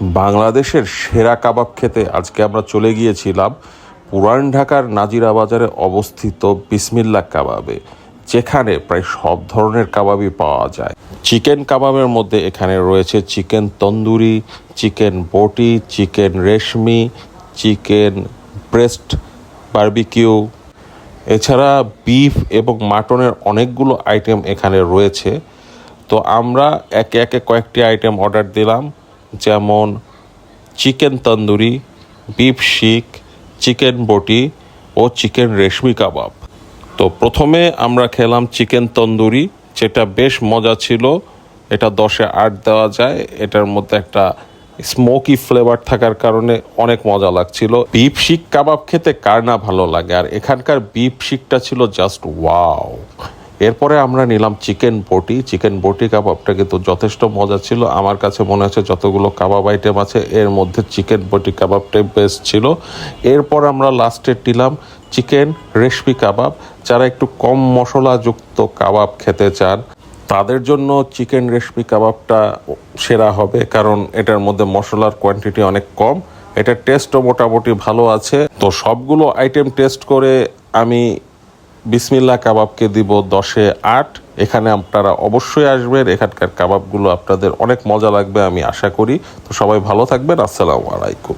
বাংলাদেশের সেরা কাবাব খেতে আজকে আমরা চলে গিয়েছিলাম পুরান ঢাকার নাজিরা বাজারে অবস্থিত বিসমিল্লাহ কাবাবে, যেখানে প্রায় সব ধরনের কাবাবই পাওয়া যায়। চিকেন কাবাবের মধ্যে এখানে রয়েছে চিকেন তন্দুরি, চিকেন বটি, চিকেন রেশমি, চিকেন ব্রেস্ট বারবিকিউ, এছাড়া বিফ এবং মাটনের অনেকগুলো আইটেম এখানে রয়েছে। তো আমরা একে একে কয়েকটি আইটেম অর্ডার দিলাম, যেমন চিকেন তন্দুরি, বিফ শিক, চিকেন বটি ও চিকেন রেশমি কাবাব। তো প্রথমে আমরা খেলাম চিকেন তন্দুরি, যেটা বেশ মজা ছিল। এটা 10-এ 8 দেওয়া যায়। এটার মধ্যে একটা স্মোকি ফ্লেভার থাকার কারণে অনেক মজা লাগছিল। বিফ শিক কাবাব খেতে কার না ভালো লাগে, আর এখানকার বিফ শিকটা ছিল জাস্ট ওয়াও। এরপরে আমরা নিলাম চিকেন বটি। চিকেন বটি কাবাবটা কিন্তু যথেষ্ট মজা ছিল। আমার কাছে মনে হচ্ছে যতগুলো কাবাব আইটেম আছে এর মধ্যে চিকেন বটি কাবাবটাই বেস্ট ছিল। এরপর আমরা লাস্টে নিলাম চিকেন রেশমি কাবাব। যারা একটু কম মশলাযুক্ত কাবাব খেতে চান তাদের জন্য চিকেন রেশমি কাবাবটা সেরা হবে, কারণ এটার মধ্যে মশলার কোয়ান্টিটি অনেক কম। এটার টেস্টও মোটামুটি ভালো আছে। তো সবগুলো আইটেম টেস্ট করে আমি বিসমিল্লাহ কাবাবকে দিব 10-এ 8। এখানে আপনারা অবশ্যই আসবেন, এখানকার কাবাবগুলো আপনাদের অনেক মজা লাগবে আমি আশা করি। তো সবাই ভালো থাকবেন। আসসালামু আলাইকুম।